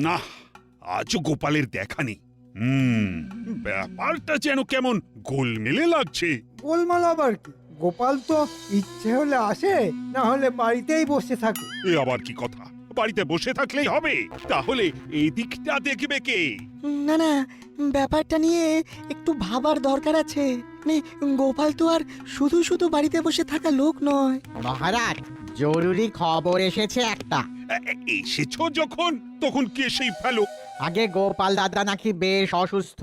না, আজও গোপালের দেখা নেই। হুম, ব্যাপারটা যেন কেমন গোলমেলে লাগছে। গোলমাল আবার কি? গোপাল তো ইচ্ছে হলে আসে, না হলে বাড়িতেই বসে থাকে। এ আবার কি কথা? বাড়িতে বসে থাকলেই হবে? তাহলে এই দিকটা দেখবে কে? না না, ব্যাপারটা নিয়ে একটু ভাবার দরকার আছে। মানে গোপাল তো আর শুধু শুধু বাড়িতে বসে থাকা লোক নয়। মহারাজ, জরুরি খবর এসেছে একটা। এসেছো যখন, তখন কে সেই ফেলো। আগে গোপাল দাদা নাকি বেশ অসুস্থ,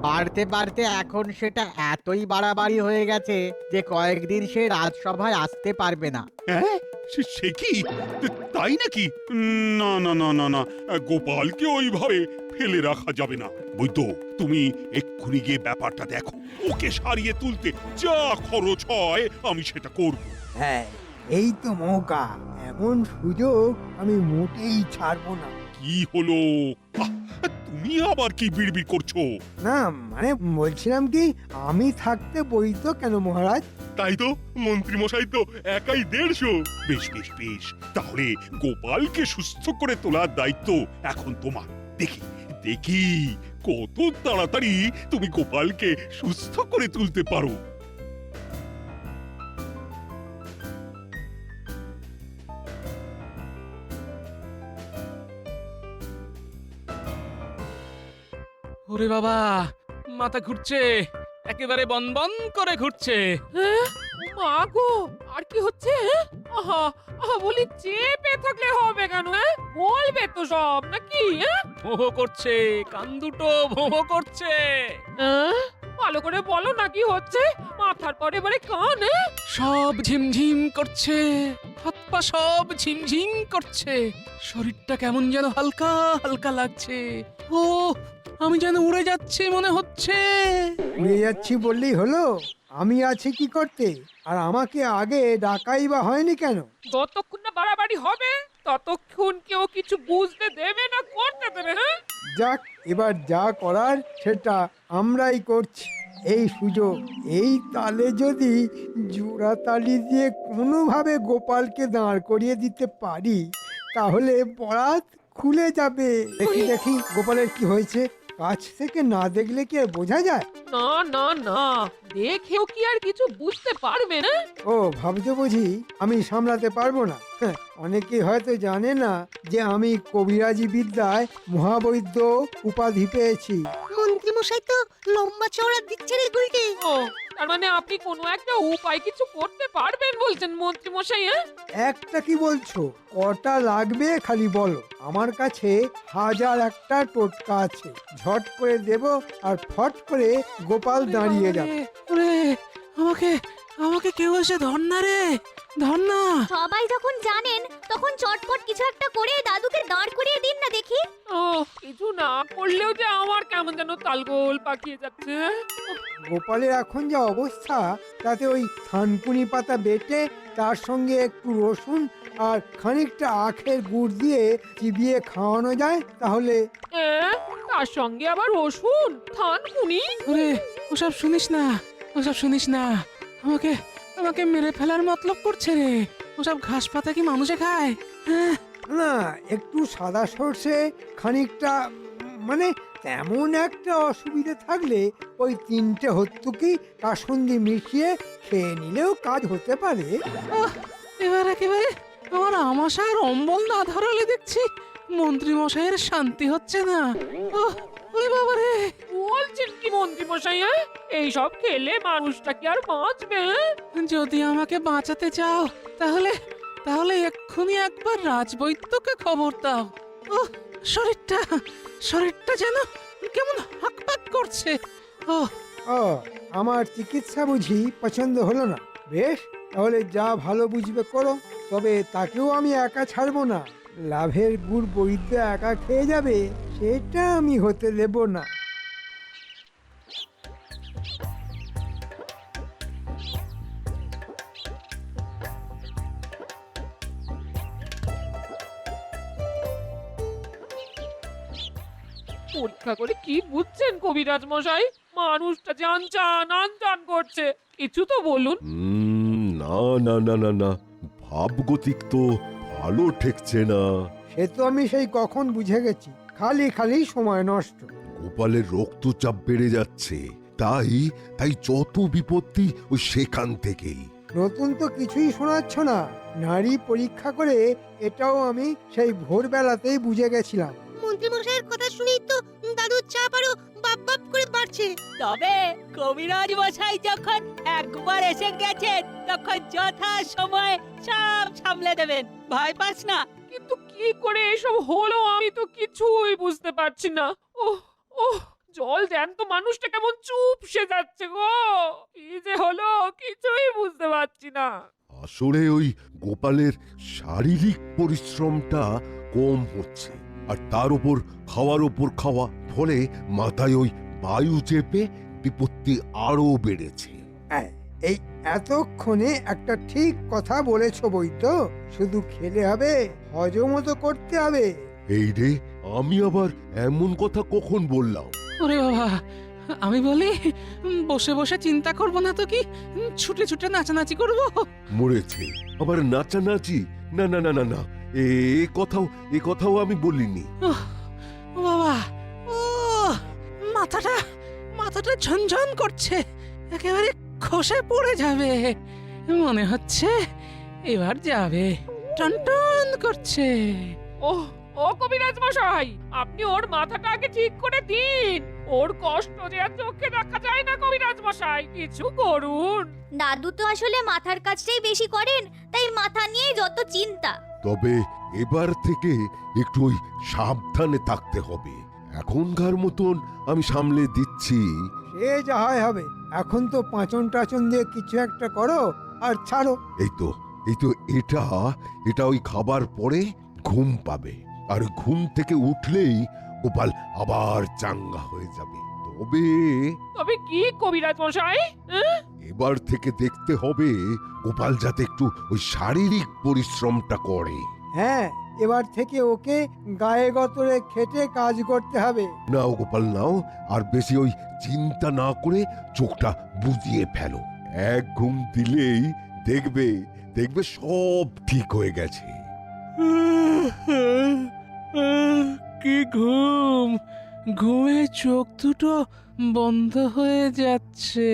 বাড়তে বাড়তে এখন সেটা এতই বাড়াবাড়ি হয়ে গেছে যে কয়েকদিন সে রাজসভায় আসতে পারবে না। হ্যাঁ, সে কি? তাই নাকি? না না না না না, গোপালকে ওইভাবে ফেলে রাখা যাবে না। বৈদ্য, তুমি এক্ষুনি গিয়ে ব্যাপারটা দেখো। ওকে সারিয়ে তুলতে যা খরচ হয় আমি সেটা করব। হ্যাঁ, এই তো মৌকা, এমন সুযোগ আমি মোটেই ছাড়বো না। কি হলো? আহ, তুমি আবার কি বিড়বিড় করছো? না মানে বলছিলাম কি, আমি থাকতে বই তো কেন মহারাজ? তাই তো, মন্ত্রী মশাই তো একাই 150। বেশ বেশ বেশ, তাহলে গোপালকে সুস্থ করে তোলার দায়িত্ব এখন তোমার। দেখি দেখি কত তাড়াতাড়ি তুমি গোপালকে সুস্থ করে তুলতে পারো। ওরে বাবা, মাথা ঘুরছে, একেবারে বনবন করে ঘুরছে। মা গো, আর কি হচ্ছে? আহা আহা, বলি চেপে থাকলে হবে কেন? বলবে তো সব নাকি? ভোঁ করছে, কান দুটো ভোঁ করছে। ভালো করে বলো না কি হচ্ছে। মাথার পরে এবারে কান। সব ঝিমঝিম করছে, হাত পা সব ঝিমঝিম করছে, শরীরটা কেমন যেন হালকা হালকা লাগছে। ও, আমি যেন উড়ে যাচ্ছি মনে হচ্ছে। উড়ে যাচ্ছি বললেই হলো? আমি আছি কি করতে? আর আমাকে আগে ডাকাই বা হয়নি কেন? যতক্ষণ না বাড়াবাড়ি হবে ততক্ষণ কেউ কিছু বুঝতে দেবে না, করতে দেবে। যাক, এবার যা করার সেটা আমরাই করছি। এই সুযোগ, এই তালে যদি জোড়া তালি দিয়ে কোনোভাবে গোপালকে দাঁড় করিয়ে দিতে পারি, তাহলে বরাত খুলে যাবে। দেখি দেখি গোপালের কি হয়েছে। কাছ থেকে না দেখলে কি আর বোঝা যায়? না না না, দেখেও কি আর কিছু বুঝতে পারবে না? ও, ভাবছো বুঝি আমি সামলাতে পারবো না? হ্যাঁ, অনেকে হয়তো জানে না যে আমি কবিরাজি বিদ্যায় মহাবৈদ্য উপাধি পেয়েছি। মন্ত্রী মশাই তো লম্বা চওড়া দিচ্ছে রে গুলটে। ও, তার মানে আপনি কোনো একটা উপায় কিছু করতে পারবেন বলছেন মন্ত্রী মশাই? একটা কি বলছো? কটা লাগবে খালি বলো। আমার কাছে 1001টা টোটকা আছে। ঝট করে দেব আর ফট করে গোপাল দাঁড়িয়ে যাবে। ওরে, আমাকে আমাকে কেউ এসে ধর না রে, ধর না। সবাই যখন জানেন তখন চটপট কিছু একটা করে দাদুকে দাঁড় করিয়ে দিন না দেখি। ও, কিছু না করলেও যে আমার কেমন যেন তালগোল পাকিয়ে যাচ্ছে। গোপালের এখন যা অবস্থা, তাতে ওই থানকুনি পাতা বেটে তার সঙ্গে একটু রসুন আর খানিকটা আখের গুড় দিয়ে চিবিয়ে খাওয়ানো যায় তাহলে। তার সঙ্গে আবার রসুন, থানকুনি। ওরে, ওসব শুনিস না, ওসব শুনিস না। আমাকে আমাকে মেরে ফেলার মতলব করছে রে। ওসব ঘাস পাতা কি মানুষে খায়? হ্যাঁ, না, একটু সাদা সর্ষে, খানিকটা মানে তেমন একটা অসুবিধে থাকলে ওই 3টে হত্যুকি কাসুন্দি মিশিয়ে খেয়ে নিলেও কাজ হতে পারে। এবার একেবারে আমার আমাশার অম্বল না ধরালে দেখছি মন্ত্রী মশাইয়ের শান্তি হচ্ছে না। ওরে বাবা রে, বলছেন কি মন্ত্রী মশাই? এইসব খেলে মানুষটা কি আর বাঁচবে? যদি আমাকে বাঁচাতে চাও তাহলে তাহলে এক্ষুনি একবার রাজবৈদ্যকে খবর দাও। ও, শরীরটা শরীরটা যেন কেমন হাঁকপাক করছে। ও, ও, আমার চিকিৎসা বুঝি পছন্দ হলো না? বেশ, তাহলে যা ভালো বুঝবে করো। তবে তাকেও আমি একা ছাড়বো না। লাভের গুড় বৈদ্য একা খেয়ে যাবে, সেটা আমি হতে দেব না। পরীক্ষা করে কি বুঝছেন কবিরাজ মশাই? মানুষটা যে আনচান আনচান করছে, কিছু তো বলুন। না না না না না, ভাবগতিক তো ভালো ঠেকছে না। সে তো আমি সেই কখন বুঝে গেছি। খালি খালি সময় নষ্ট। গোপালের রক্তচাপ বেড়ে যাচ্ছে, তাই তাই যত বিপত্তি ওই সেখান থেকেই। নতুন তো কিছুই শোনাচ্ছ না। নারী পরীক্ষা করে এটাও আমি সেই ভোরবেলাতেই বুঝে গেছিলাম। মন্ত্রীমশাইয়ের কথা শুনেই তো দাদুর চাপ আরো বাপ বাপ করে বাড়ছে। তবে কবিরাজ মশাই যখন একবার এসে গেছেন তখন যথা সময় সব সামলে দেবেন, ভয় পাস না। কিন্তু কি করে এসব হলো আমি তো কিছুই বুঝতে পারছি না। ওহ ওহ, জল জ্যান্ত মানুষটা কেমন চুপসে যাচ্ছে গো। কি যে হলো কিছুই বুঝতে পারছি না। আসলে ওই গোপালের শারীরিক পরিশ্রমটা কম হচ্ছে, আর তার উপর খাওয়া, ফলে মাথায় ওই বায়ু চেপে বিপত্তি আরো বেড়েছে। এই এতক্ষণে একটা ঠিক কথা বলেছ বৈদ্য। শুধু খেলে হবে, হজমও তো করতে হবে। এই রে, আমি আবার এমন কথা কখন বললাম? ওরে বাবা, আমি বলি বসে বসে চিন্তা করব না তো কি ছুটে ছুটে নাচানাচি করব? মরেছে আবার নাচানাচি? না না না না না, এ কথাও আমি বলিনি। ও বাবা, ও মাথাটা ঝনঝন করছে, একেবারে খসে পড়ে যাবে মনে হচ্ছে। এবার যাবে, টনটন করছে। ওহ ও কবিরাজ মশাই, আপনি ওর মাথাটা আগে ঠিক করে দিন। ওর কষ্ট যে আর চোখে দেখা যায় না কবিরাজ মশাই, কিছু করুন। দাদু তো আসলে মাথার কাজটাই বেশি করেন, তাই মাথা নিয়েই যত চিন্তা। তবে এবার থেকে একটু ওই সাবধানে থাকতে হবে। এখনকার মতন আমি সামলে দিচ্ছি। সে যা হয় হবে। এখন তো পাঁচন টাচন দিয়ে কিছু একটা করো আর ছাড়ো। এই তো এটা ওই খাবার পরে ঘুম পাবে, আর ঘুম থেকে উঠলেই গোপাল আবার চাঙ্গা হয়ে যাবে। তবে কি কবিরাজ মশাই? এবার থেকে দেখতে হবে গোপাল যাতে একটু ওই শারীরিক পরিশ্রমটা করে। হ্যাঁ, এবার থেকে ওকে গায়ে গতরে খেটে কাজ করতে হবে। নাও গোপাল নাও, আর বেশি ওই চিন্তা না করে চোখটা বুজিয়ে ফেলো। এক ঘুম দিলেই দেখবে সব ঠিক হয়ে গেছে। কি ঘুমে চোখ দুটো বন্ধ হয়ে যাচ্ছে।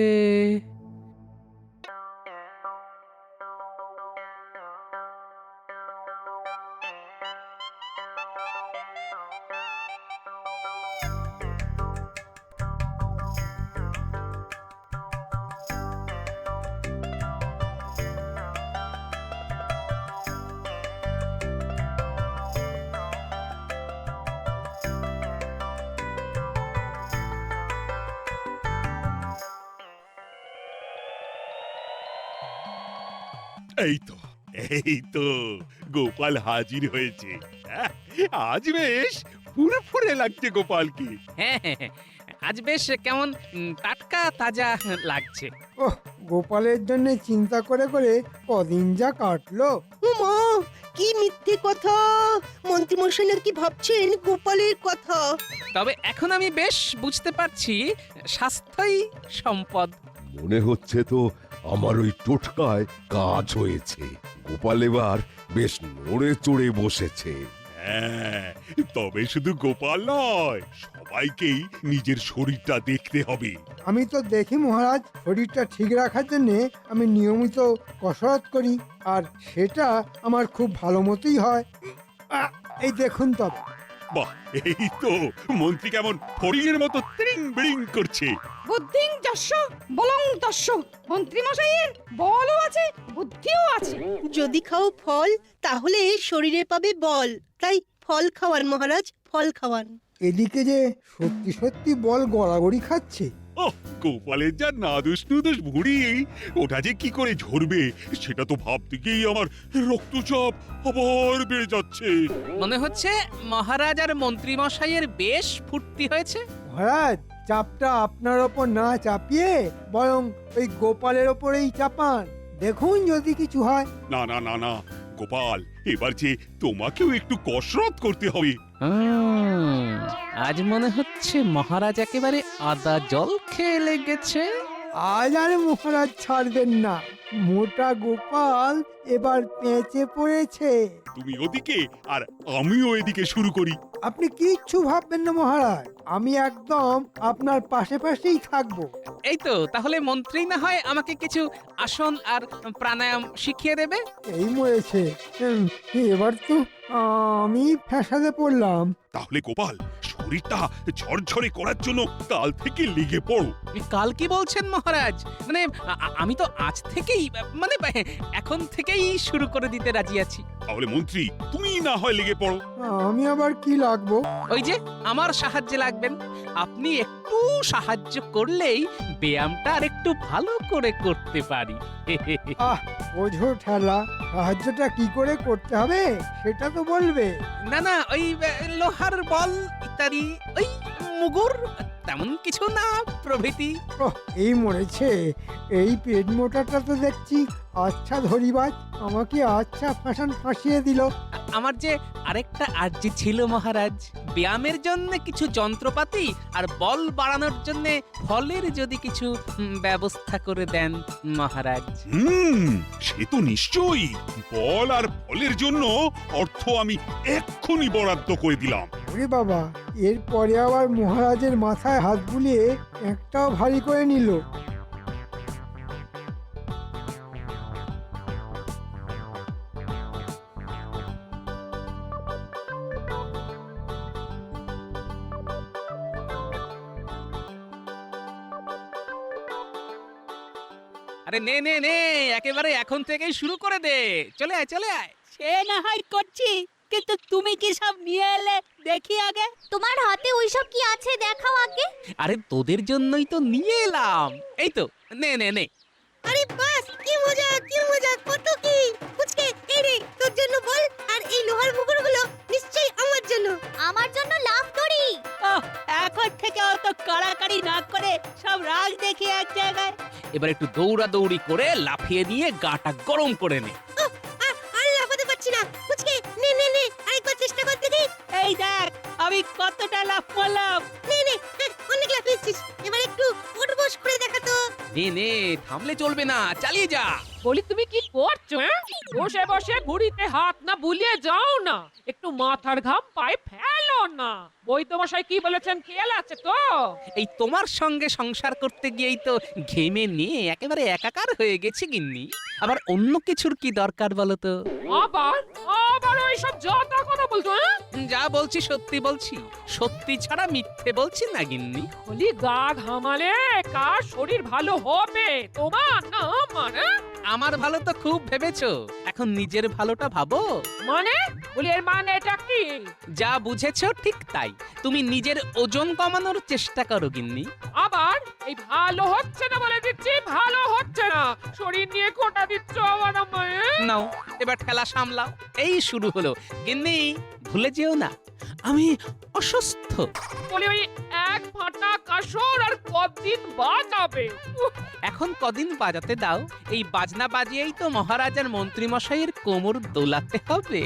এই তো গোপাল হাজির হয়েছে। আজ বেশ ফুরফুরে লাগছে গোপালকে। হ্যাঁ, আজ বেশ কেমন টাটকা তাজা লাগছে। ওহ, গোপালের জন্য চিন্তা করে করে কদিন যা কাটলো। মা, কি মিথ্যে কথা! মন্ত্রীমশাই নাকি ভাবছেন গোপালের কথা। তবে এখন আমি বেশ বুঝতে পারছি স্বাস্থ্যই সম্পদ। মনে হচ্ছে তো আমার ওই টোটকায় কাজ হয়েছে। গোপাল এবার বেশ নড়ে চড়ে বসেছে। হ্যাঁ, তবে শুধু গোপাল নয়, সবাইকেই নিজের শরীরটা দেখতে হবে। আমি তো দেখি মহারাজ, শরীরটা ঠিক রাখার জন্য আমি নিয়মিত কসরত করি, আর সেটা আমার খুব ভালো মতোই হয়। এই দেখুন তবে। বাহ, এই তো মন্ত্রী কেমন ফড়িংয়ের মতো ত্রিং বিড়িং করছে। বুদ্ধিং যস্য বলং তস্য। মন্ত্রী মশাইয়ের বলও আছে, বুদ্ধিও আছে। যদি খাও ফল, তাহলে শরীরে পাবে বল। তাই ফল খাওয়ান মহারাজ, ফল খাওয়ান। এদিকে যে সত্যি সত্যি বল গড়াগড়ি খাচ্ছে। ওহ, গোপালের যা নাদুস নুদুস ভুঁড়ি, ওটা যে কি করে ঝরবে সেটা তো ভাবতে গিয়েই আমার রক্তচাপ আবার বেড়ে যাচ্ছে। মনে হচ্ছে মহারাজ আর মন্ত্রী মশাইয়ের বেশ ফুর্তি হয়েছে। মহারাজ, চাপটা আপনার ওপর না চাপিয়ে বরং ওই গোপালের ওপরেই চাপান। দেখুন যদি কিছু হয়। না না না না গোপাল, এবার যে তোমাকেও একটু কসরত করতে হবে। আজ মনে হচ্ছে মহারাজ একেবারে আদা জল খেয়ে লেগেছে। আজ আর মহারাজ ছাড়বেন না। মোটা গোপাল এবার পেঁচে পড়েছে। তুমি ওদিকে আর আমিও এদিকে শুরু করি। আপনি কিচ্ছু ভাববেন না মহারাজ, আমি একদম আপনার পাশে পাশেই থাকবো। এই তো, তাহলে মন্ত্রী না হয় আমাকে কিছু আসন আর প্রাণায়াম শিখিয়ে দেবে। এই মরেছে। এবার তো আমি ফ্যাসাদে পড়লাম। তাহলে গোপাল, শরীরটা ঝরঝরে করার জন্য কাল থেকে লেগে পড়ো। কাল কি বলছেন মহারাজ? মানে আমি তো আজ থেকেই, মানে এখন থেকেই শুরু করে দিতে রাজি আছি। তাহলে মন্ত্রী, তুমি না হয় লেগে পড়ো। আমি আবার কি লাগবো? ওই যে আমার সাহায্যে লাগবেন। আপনি একটু সাহায্য করলেই ব্যায়ামটা আর একটু ভালো করে করতে পারি। আহ, বোঝো ঠেলা, সাহায্যটা কি করে করতে হবে সেটা তো বলবে। না না, ওই লোহার বল ইত্যাদি, ওই মুগুর, তেমন কিছু না প্রভৃতি। ওহ, এই মরেছে। এই পেট মোটাটা তো দেখছি আচ্ছা ধরিবাজ, আমাকে আচ্ছা ফাঁসিয়ে দিল। আমার যে আরেকটা আর্জি ছিল মহারাজ, ব্যায়ামের জন্য কিছু যন্ত্রপাতি আর বল বাড়ানোর জন্য ফলের যদি কিছু ব্যবস্থা করে দেন মহারাজ। সে তো নিশ্চয়ই। বল আর ফলের জন্য অর্থ আমি এক্ষুনি বরাদ্দ করে দিলাম। ওরে বাবা, এরপরে আবার মহারাজের মাথায় হাত বুলিয়ে একটাও ভারী করে নিল। আরে নে নে নে, একেবারে এখন থেকেই শুরু করে দে। চলে আয় চলে আয়। সে না হয় করছি, কিন্তু তুমি কি সব নিয়ে এলে দেখি আগে। তোমার হাতে ওইসব কি আছে দেখাও আগে। আরে তোদের জন্যই তো নিয়ে এলাম। এই তো, নে নে নে। আরে বাস, কি মজা কত কি। পুচকে, এই রে তোর জন্য বল, আর এই লোহার মুগুরগুলো নিশ্চয়ই আমার জন্য। আমার জন্য লাভ দড়ি। ওহ, এখন থেকে অত কাড়াকাড়ি না করে সব রাগ দেখি এক জায়গায়। এবার একটু দৌড়াদৌড়ি করে লাফিয়ে দিয়ে গাটা গরম করে নে। আর লাফাতে পারছি না। পুচকে, নে নে নে, আরেকবার চেষ্টা কর দেখি। এই দেখ আমি কতটা লাভ করলাম। নে নে, অনেক লাফিয়েছিস, এবার একটু উঠবস করে দেখা তো। নে নে, থামলে চলবে না, চালিয়ে যা। বলি তুমি কি করছো? বসে বসে ঘুড়িতে হাত না বুলিয়ে যাও না, একটু মাথার ঘাম পায়ে ফেলো না। বৈদ্যমশাই কি বলেছেন খেয়াল আছে তো? এই তোমার সঙ্গে সংসার করতে গিয়েই তো ঘেমে নিয়ে একেবারে একাকার হয়ে গেছে গিন্নি। আবার অন্য কিছুর কি দরকার বলো তো? আবার আবার ওইসব যত কথা বলছো। যা বলছি সত্যি বলছি, সত্যি ছাড়া মিথ্যে বলছি না গিন্নি। বলি গা ঘামালে কার শরীর ভালো হবে, তোমার না আমার? আমার ভালো তো খুব ভেবেছো, এখন নিজের ভালোটা ভাবো। মানে বলি এর মানে এটা কি? যা বুঝেছো ঠিক তাই। তুমি নিজের ওজন কমানোর চেষ্টা করো গিন্নি। আবার এই ভালো হচ্ছে না বলে দিচ্ছি, ভালো হচ্ছে না, শরীর নিয়ে খোটা দিচ্ছ আমার আমায়। নাও এবার ঠেলা সামলাও। এই শুরু হলো গিন্নি, ভুলে যেও না আমি অসুস্থ। বলি ওই এক ফাটা কাসর আর কতদিন বাজাবে? এখন কদিন বাজাতে দাও, এই বাজনা বাজিয়েই তো মহারাজার মন্ত্রী মশাইয়ের কোমর দোলাতে হবে।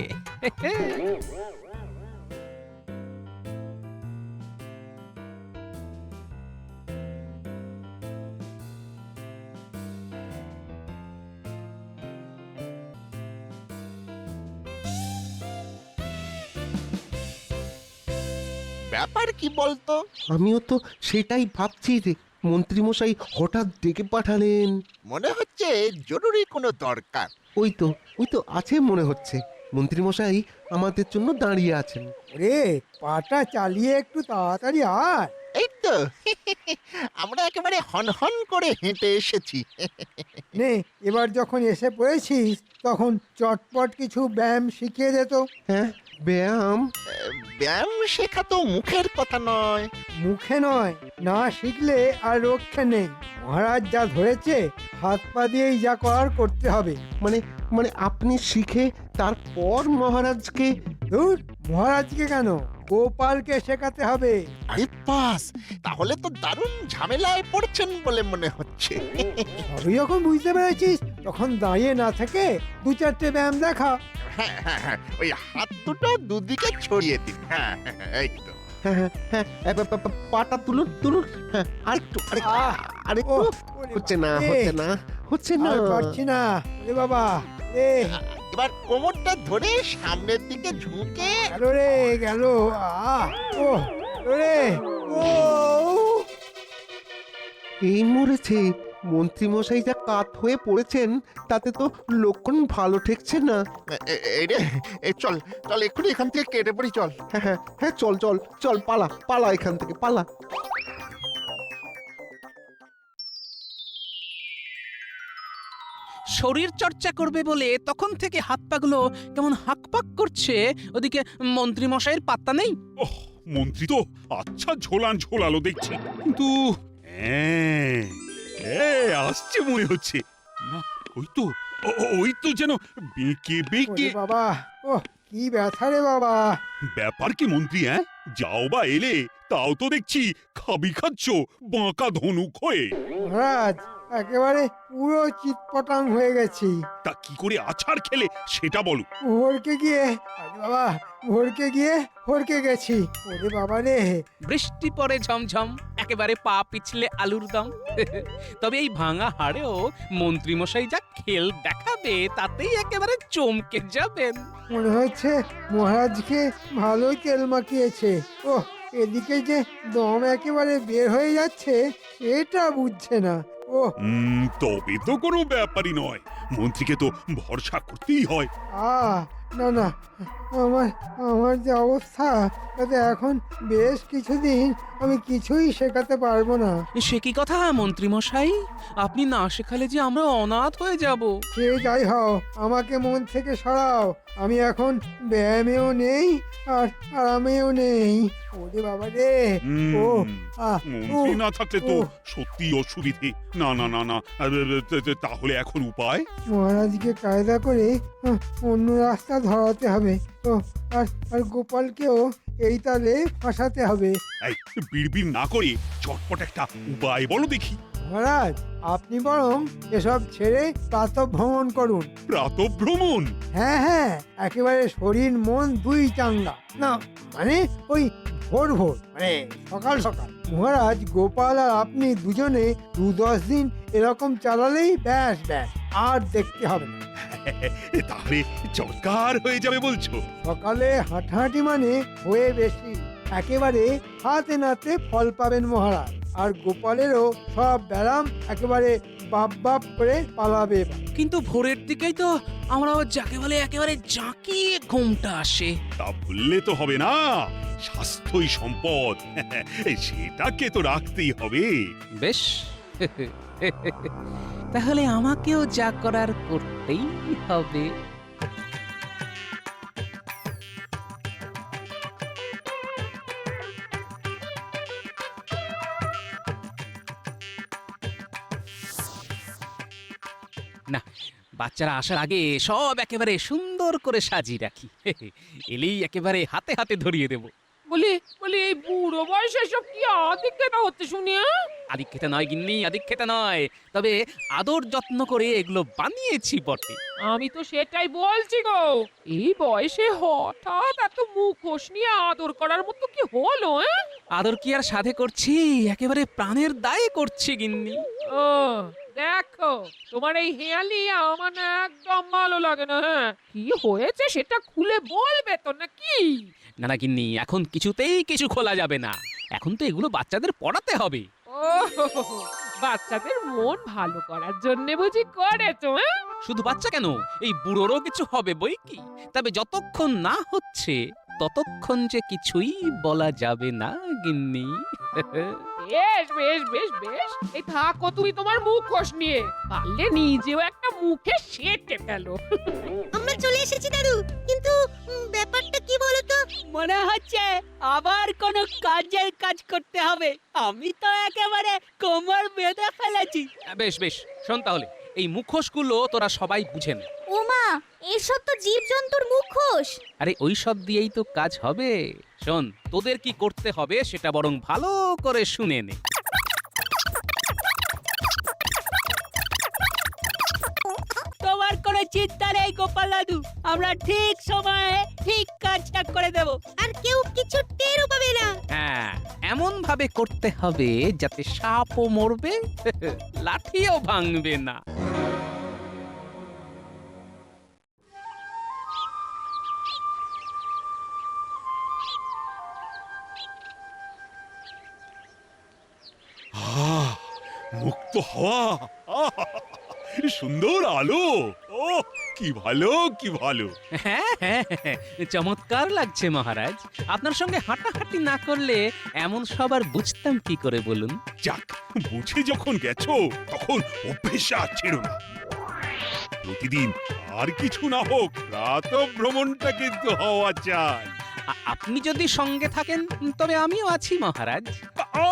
ব্যাপার কি বলতো? আমিও তো সেটাই ভাবছি রে, মন্ত্রীমশাই হঠাৎ ডেকে পাঠালেন। মনে হচ্ছে জরুরি কোনো দরকার। ওই তো আছে মনে হচ্ছে, মন্ত্রীমশাই আমাদের জন্য দাঁড়িয়ে আছেন। রে, পাটা চালিয়ে একটু তাড়াতাড়ি আয়। এই তো আমরা একেবারে হনহন করে হেঁটে এসেছি। নে, এবার যখন এসে পড়েছিস তখন চটপট কিছু ব্যায়াম শিখিয়ে দে তো। হ্যাঁ, ব্যায়াম? ব্যায়াম শেখা তো মুখের কথা নয়। মুখে নয়, না শিখলে আর রক্ষে নেই। মহারাজ যা ধরেছে হাত পা দিয়েই যা করার করতে হবে। মানে আপনি শিখে তারপর মহারাজকে? ধুর, মহারাজকে কেন, গোপালকে শেখাতে হবে। আরে বাস, তাহলে তো দারুণ ঝামেলায় পড়ছেন বলে মনে হচ্ছে। সবই যখন বুঝতে পেরেছিস তখন দাঁড়িয়ে না থেকে দু চারটে ব্যায়াম দেখা। হ্যাঁ, ওই হাত দুটো দুদিকে ছড়িয়ে দিন। হ্যাঁ, এই তো। হ্যাঁ হ্যাঁ হ্যাঁ পাটা তুলুন তুলুন, হ্যাঁ আরেকটু আরেকটু, ওহ, ওরে হচ্ছে না বাবা, হচ্ছে না হচ্ছে না। আর পারছি না রে বাবা, এ এবার কোমরটা ধরে সামনের দিকে ঝুঁকে গেল রে গেল, ও রে, ও এই মরেছে। মন্ত্রী মশাই যা কাত হয়ে পড়েছেন তাতে তো লক্ষণ ভালো ঠেকছে না। এই রে, চল চল এক্ষুনি এখান থেকে কেটে পড়ি, চল। হ্যাঁ হ্যাঁ হ্যাঁ, চল চল চল, পালা পালা এখান থেকে পালা। শরীর চর্চা করবে বলে তখন থেকে হাত পাগুলো কেমন হাঁকপাক করছে, ওদিকে মন্ত্রী মশাইয়ের পাত্তা নেই। ওহ, মন্ত্রী তো আচ্ছা ঝোলান ঝোলালো দেখছি, কিন্তু আসছে মনে হচ্ছে না। ওই তো যেন বেঁকে বেঁকে। ওরে বাবা, ও কি ব্যথা রে বাবা। ব্যাপার কি মন্ত্রী? যাও বা এলে, তাও তো দেখছি খাবি খাচ্ছ বাঁকা ধনুক হয়ে। মহারাজ একেবারে পুরো চিৎপটাং হয়ে গেছি। তা কি করে আছাড় খেলে সেটা বলো। ভোরকে গিয়ে, আরে বাবা, ভোরকে গিয়ে হরকে গেছি। ওরে বাবা রে, বৃষ্টি পড়ে ঝমঝম, একেবারে পা পিছলে আলুর দম। তবে এই ভাঙা হাড়েও মন্ত্রী মশাই যা খেল দেখাবে তাতেই একেবারে চমকে যাবেন। মনে হচ্ছে মহারাজকে ভালোই তেল মাখিয়েছে। ও এদিকে যে দম একেবারে বের হয়ে যাচ্ছে সেটা বুঝছে না। ও তবে তো কোনো ব্যাপারই নয়, মন্ত্রীকে তো ভরসা করতেই হয়। না না, আমার যে অবস্থা তাতে এখন বেশ কিছুদিন আমি কিছুই শেখাতে পারবো না। সে কি কথা মন্ত্রী মশাই, আপনি না শেখালে যে আমরা অনাথ হয়ে যাব। সে যাই হও, আমাকে মন থেকে সরাও। আমি এখন ব্যায়ামেও নেই আর আরামেও নেই। ওরে বাবা রে, ও মন্ত্রী না থাকলে তো সত্যি অসুবিধে। না না না না, তাহলে এখন উপায়? মহারাজকে কায়দা করে অন্য রাস্তা ধরাতে হবে। তো আর গোপালকেও এই তালে ফাঁসাতে হবে। এই বিড়বিড় না করে চটপট একটা উপায় বলো দেখি। মহারাজ আপনি বরং এসব ছেড়ে প্রাতঃভ্রমণ করুন। প্রাতঃভ্রমণ? হ্যাঁ হ্যাঁ, একেবারে শরীর মন দুই চাঙ্গা। না মানে ওই ভোর ভোর, মানে সকাল সকাল। মহারাজ গোপাল আর আপনি দুজনে 2-10 দিন এরকম চালালেই ব্যাস ব্যাস, আর দেখতে হবে না। তাহলে চমৎকার হয়ে যাবে বলছো? সকালে হাঁটাহাঁটি মানে হয়ে বেশি, একেবারে হাতে নাতে ফল পাবেন মহারাজ। আর গোপালেরও সব ব্যারাম একেবারে বাপ বাপ করে পালাবে। কিন্তু ভোরের দিকেই তো আমরা যাকে বলে একেবারে জাঁকিয়ে ঘুমটা আসে। তা বললে তো হবে না, স্বাস্থ্যই সম্পদ, সেটাকে তো রাখতেই হবে। বেশ, তাহলে আমাকেও যা করার করতেই হবে। না, বাচ্চারা আসার আগে সব একেবারে সুন্দর করে সাজিয়ে রাখি। এলেই একেবারে হাতে হাতে ধরিয়ে দেব। বলি এই বুড়ো বয়সে সব কি আদিক্ষেতা হচ্ছে শুনি? আদিক্ষেতা নয় গিন্নি, আদিক্ষেতা নয়, তবে আদর যত্ন করে এগুলো বানিয়েছি বটে। আমি তো সেটাই বলছি গো, এই বয়সে হঠাৎ এত মুখোশ নিয়ে আদর করার মতো কি হলো? আদর কি আর সাধে করছি, একেবারে প্রাণের দায়ে করছি গিন্নি। ও দেখো, তোমার এই হেয়ালি আমার না একদম ভালো লাগে না। কি হয়েছে সেটা খুলে বলবে তো নাকি? না না গিন্নি, এখন কিছুতেই কিছু খোলা যাবে না। এখন তো এগুলো বাচ্চাদের পড়াতে হবে। ও বাচ্চাদের মন ভালো করার জন্য বুঝি করেছো? শুধু বাচ্চা কেন, এই বুড়োরও কিছু হবে বই কি। তবে যতক্ষণ না হচ্ছে ততক্ষণ যে কিছুই বলা যাবে না গিন্নি। বেশ বেশ বেশ বেশ, এই থাকো তুমি তোমার মুখোশ নিয়ে, পারলে নিজেও একটা মুখে সেটে ফেলো। আমরা চলে এসেছি দাদু, কিন্তু ব্যাপারটা কি বলতো? মনে হচ্ছে আবার কোনো কাজের কাজ করতে হবে। আমি তো একেবারে কোমর বেঁধে ফেলেছি। বেশ বেশ, শোন তাহলে, এই মুখোশগুলো তোরা সবাই বুঝে নে। ওমা, এসব তো জীবজন্তুর মুখোশ। আরে ওই সব দিয়েই তো কাজ হবে। শোন, তোদের কি করতে হবে সেটা বরং ভালো করে শুনে নে। তোমার কোনো চিন্তা নেই গোপাল দাদু, আমরা ঠিক সময়ে ঠিক কাজটা করে দেব। আর কেউ কিছু টেরও পাবে না। ভাবে করতে হবে যাতে সাপও মরবে লাঠিও ভাঙবে না। আহ, মুক্ত হাওয়া, আহ, সুন্দর আলো, ও কি ভালো কি ভালো। হ্যাঁ হ্যাঁ হ্যাঁ, চমৎকার লাগছে মহারাজ। আপনার সঙ্গে হাঁটাহাঁটি না করলে এমন সবার বুঝতাম কি করে বলুন? যাক, বুঝে যখন গেছো তখন অভ্যেস আর ছেড়ো না। প্রতিদিন আর কিছু না হোক, প্রাত ভ্রমণটা কিন্তু হওয়া চাই। আপনি যদি সঙ্গে থাকেন তবে আমিও আছি মহারাজ।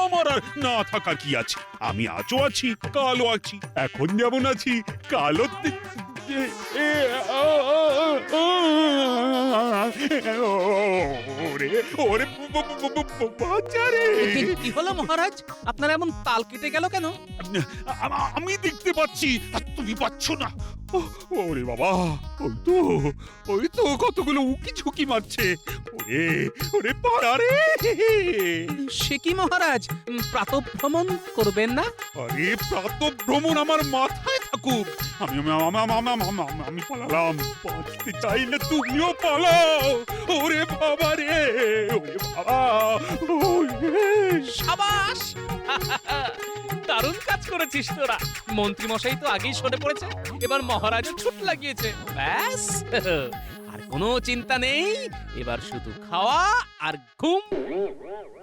আমার আর না থাকার কি আছে? আমি আজও আছি, কালও আছি, এখন যেমন আছি কালও ওরে ওরে বাঁচারে। কি হলো মহারাজ, আপনার এমন তাল কেটে গেল কেন? আমি দেখতে পাচ্ছি আর তুমি পাচ্ছ না। ওরে বাবা, ওই তো কতগুলো উকি ঝুঁকি মারছে। ওরে ওরে পাড়ারে। সে কি মহারাজ, প্রাতঃভ্রমণ করবেন না? আরে প্রাতঃভ্রমণ আমার মাথায় থাকুক। আমি আমি পালালাম, বাঁচতে চাই না, তুমিও পালাও। ওরে বাবা রে, ওরে বাবা। সাবাস, দারুণ কাজ করেছিস তোরা। মন্ত্রী মশাই তো আগেই সরে পড়েছে, এবার মহারাজও ছুট লাগিয়েছে। ব্যাস, আর কোনো চিন্তা নেই, এবার শুধু খাওয়া আর ঘুম।